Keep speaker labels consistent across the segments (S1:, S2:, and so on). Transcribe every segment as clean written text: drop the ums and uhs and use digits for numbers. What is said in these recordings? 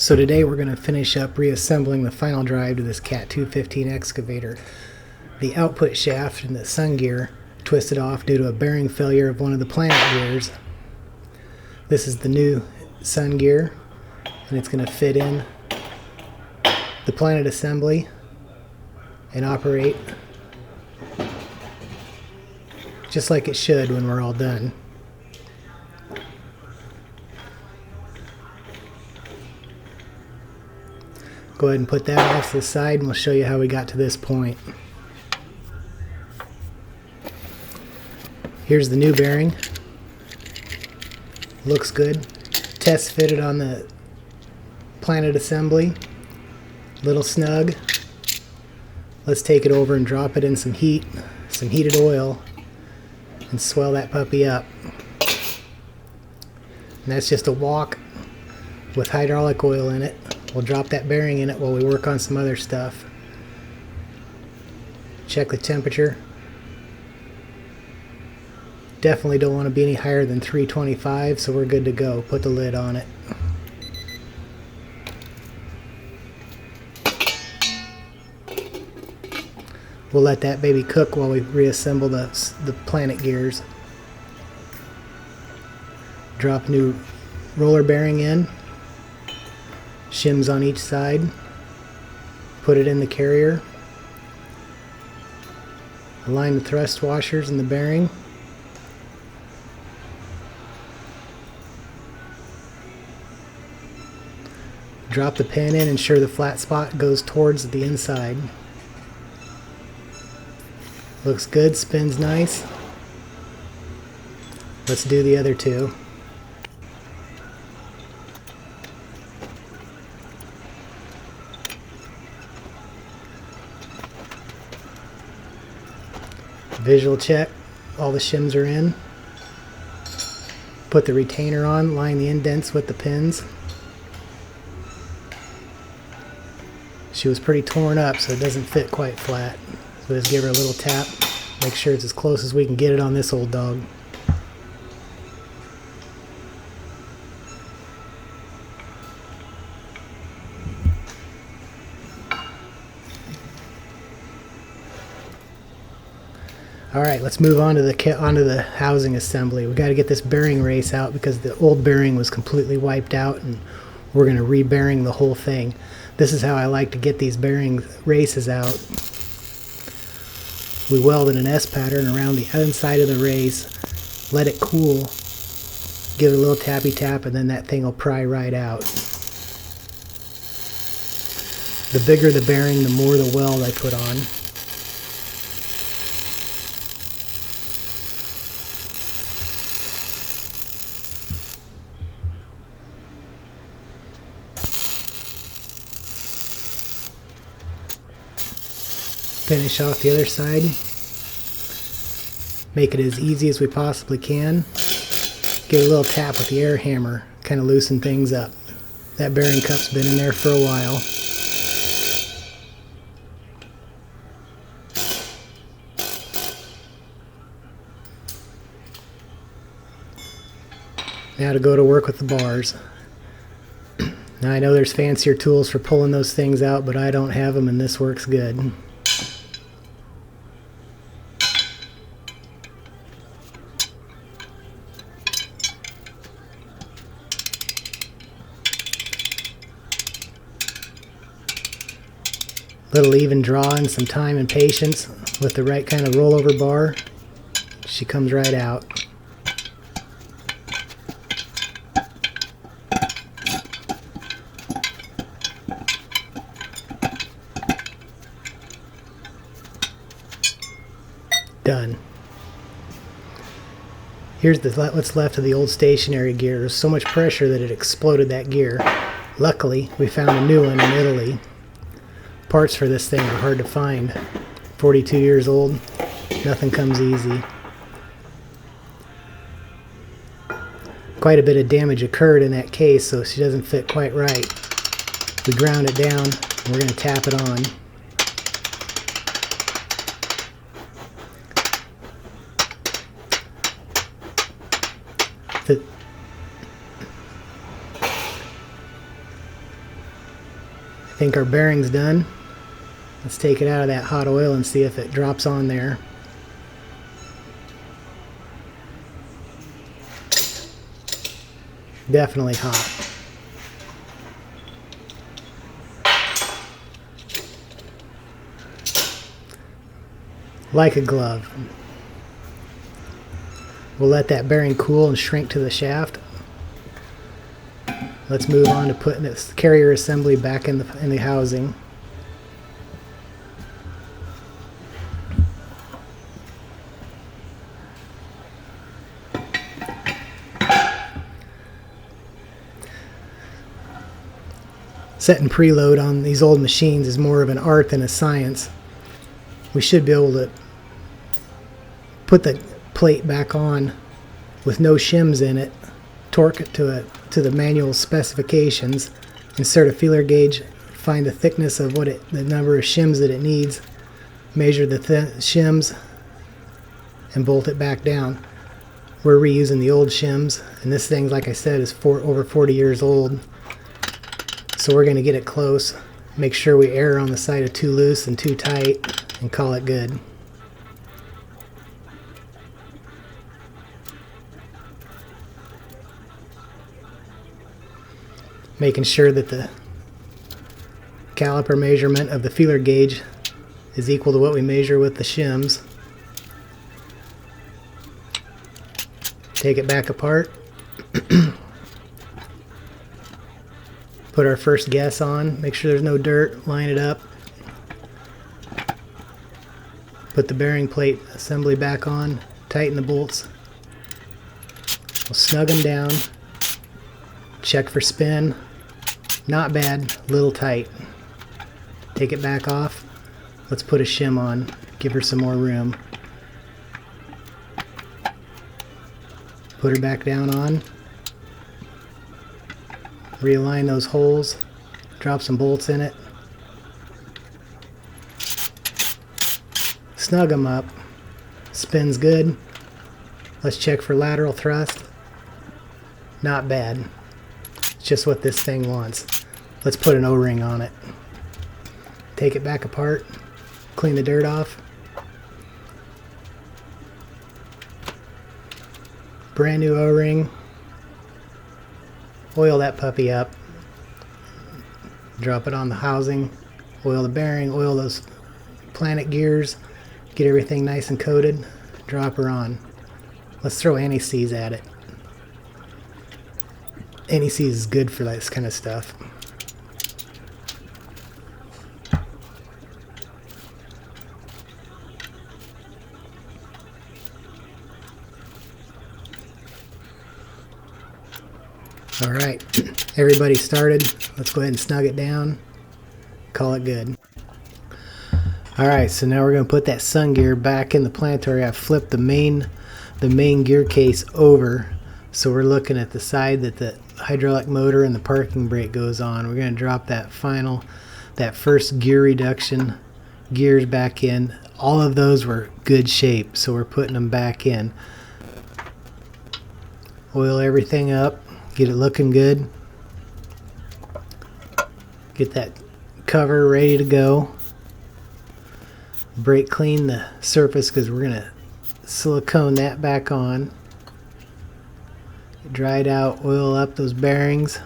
S1: So today we're going to finish up reassembling the final drive to this Cat 215 excavator. The output shaft and the sun gear twisted off due to a bearing failure of one of the planet gears. This is the new sun gear, and it's going to fit in the planet assembly and operate just like it should when we're all done. Go ahead and put that off to the side and we'll show you how we got to this point. Here's the new bearing. Looks good. Test fitted on the planet assembly. Little snug. Let's take it over and drop it in some heat, some heated oil, and swell that puppy up. And that's just a wok with hydraulic oil in it. We'll drop that bearing in it while we work on some other stuff. Check the temperature. Definitely don't want to be any higher than 325, so we're good to go. Put the lid on it. We'll let that baby cook while we reassemble the planet gears. Drop new roller bearing in. Shims on each side. Put it in the carrier. Align the thrust washers and the bearing. Drop the pin in, ensure the flat spot goes towards the inside. Looks good, spins nice. Let's do the other two. Visual check, all the shims are in. Put the retainer on, line the indents with the pins. She was pretty torn up, so it doesn't fit quite flat. So just give her a little tap, make sure it's as close as we can get it on this old dog. Alright, let's move on to the housing assembly. We've got to get this bearing race out because the old bearing was completely wiped out, and we're going to re-bearing the whole thing. This is how I like to get these bearing races out. We welded an S pattern around the inside of the race, let it cool, give it a little tappy tap, and then that thing will pry right out. The bigger the bearing, the more the weld I put on. Finish off the other side. Make it as easy as we possibly can. Give it a little tap with the air hammer, kind of loosen things up. That bearing cup's been in there for a while. Now to go to work with the bars. Now I know there's fancier tools for pulling those things out, but I don't have them, and this works good. Little even draw and some time and patience with the right kind of rollover bar. She comes right out. Done. Here's what's left of the old stationary gear. There's so much pressure that it exploded that gear. Luckily, we found a new one in Italy. Parts for this thing are hard to find. 42 years old, nothing comes easy. Quite a bit of damage occurred in that case, so she doesn't fit quite right. We ground it down, and we're going to tap it on. think our bearing's done. Let's take it out of that hot oil and see if it drops on there. Definitely hot. Like a glove. We'll let that bearing cool and shrink to the shaft. Let's move on to putting this carrier assembly back in the housing. Setting preload on these old machines is more of an art than a science. We should be able to put the plate back on with no shims in it, torque it to the manual specifications, insert a feeler gauge, find the thickness of the number of shims that it needs, measure the shims, and bolt it back down. We're reusing the old shims, and this thing, like I said, is over 40 years old. So we're going to get it close, make sure we err on the side of too loose and too tight, and call it good. Making sure that the caliper measurement of the feeler gauge is equal to what we measure with the shims. Take it back apart. Put our first guess on, make sure there's no dirt, line it up. Put the bearing plate assembly back on, tighten the bolts. We'll snug them down. Check for spin. Not bad, a little tight. Take it back off. Let's put a shim on, give her some more room. Put her back down on. Realign those holes, drop some bolts in it, snug them up, spins good. Let's check for lateral thrust. Not bad, it's just what this thing wants. Let's put an O-ring on it. Take it back apart, clean the dirt off. Brand new O-ring. Oil that puppy up, drop it on the housing, oil the bearing, oil those planet gears, get everything nice and coated, drop her on. Let's throw anti-seize at it. Anti-seize is good for this kind of stuff. Alright, everybody started. Let's go ahead and snug it down. Call it good. Alright, so now we're going to put that sun gear back in the planetary. I've flipped the main gear case over. So we're looking at the side that the hydraulic motor and the parking brake goes on. We're going to drop that first gear reduction gears back in. All of those were good shape, so we're putting them back in. Oil everything up. Get it looking good. Get that cover ready to go. Brake clean the surface because we're going to silicone that back on. Get dried out, oil up those bearings.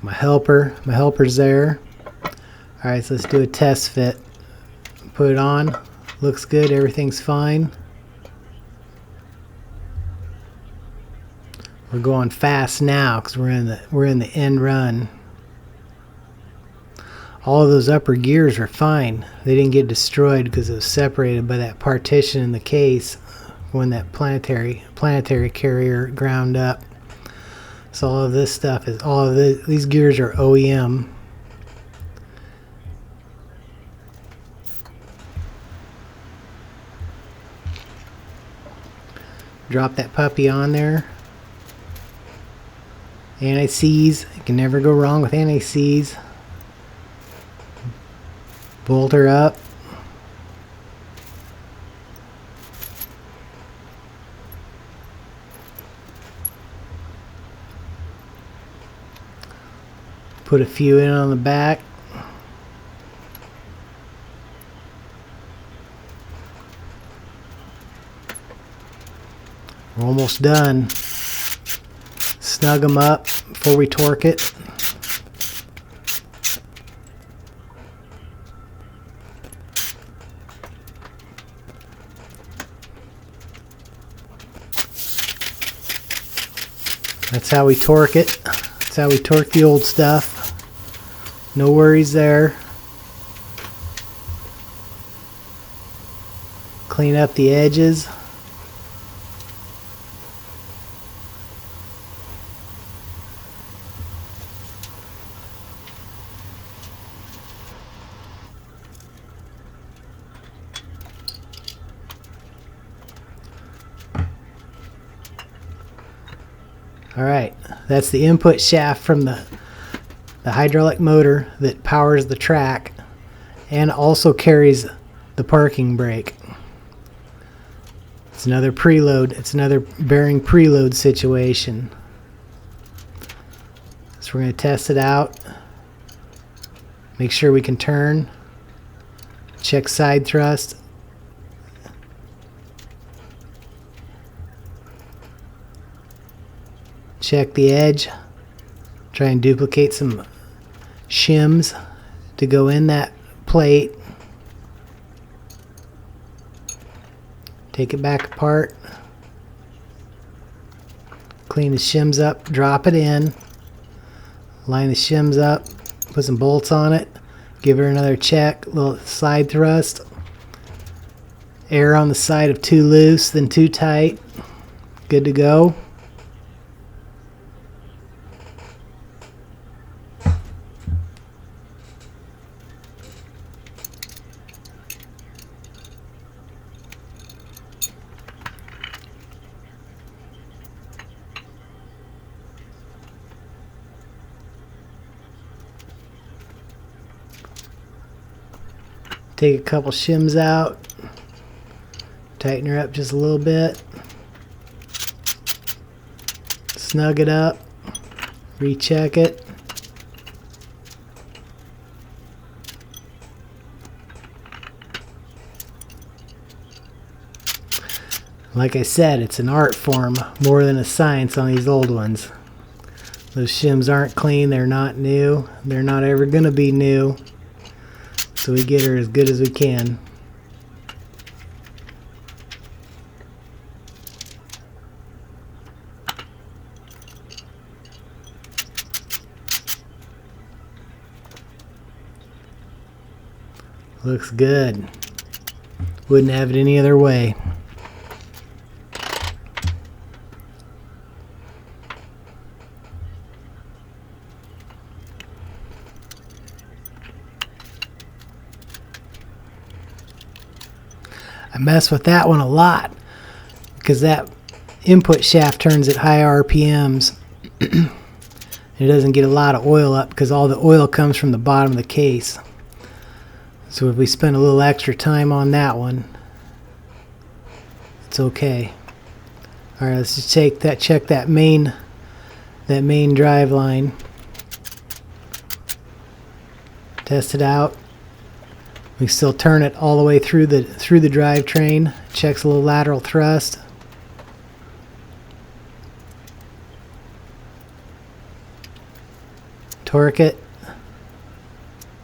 S1: My helper's there. Alright, so let's do a test fit. Put it on. Looks good, everything's fine. We're going fast now because we're in the end run. All of those upper gears are fine. They didn't get destroyed because it was separated by that partition in the case when that planetary carrier ground up. So all of this stuff is these gears are OEM. Drop that puppy on there. Anti-seize, you can never go wrong with anti-seize. Bolt her up. Put a few in on the back. We're almost done. Snug them up before we torque it. That's how we torque it. That's how we torque the old stuff. No worries there. Clean up the edges. Alright, that's the input shaft from the hydraulic motor that powers the track and also carries the parking brake. It's another preload. It's another bearing preload situation. So we're going to test it out. Make sure we can turn. Check side thrust. Check the edge. Try and duplicate some shims to go in that plate. Take it back apart. Clean the shims up. Drop it in. Line the shims up. Put some bolts on it. Give her another check. Little side thrust. Air on the side of too loose, then too tight. Good to go. Take a couple shims out, tighten her up just a little bit, snug it up, recheck it. Like I said, it's an art form more than a science on these old ones. Those shims aren't clean, they're not new, they're not ever going to be new. So we get her as good as we can. Looks good. Wouldn't have it any other way. I mess with that one a lot because that input shaft turns at high RPMs. It doesn't get a lot of oil up because all the oil comes from the bottom of the case. So if we spend a little extra time on that one, it's okay. Alright, let's just check that main drive line. Test it out. We still turn it all the way through the drivetrain. Checks a little lateral thrust. Torque it.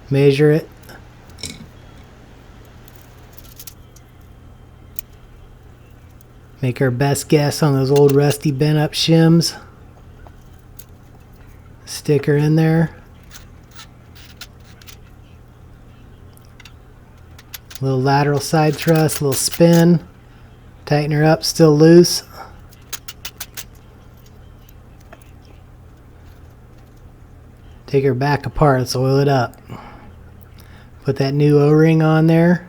S1: Measure it. Make our best guess on those old rusty bent up shims. Stick her in there. Little lateral side thrust, little spin. Tighten her up, still loose. Take her back apart, let's oil it up. Put that new O-ring on there.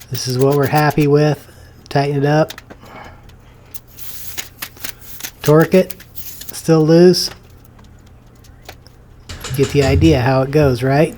S1: This is what we're happy with. Tighten it up. Torque it, still loose. Get the idea how it goes, right?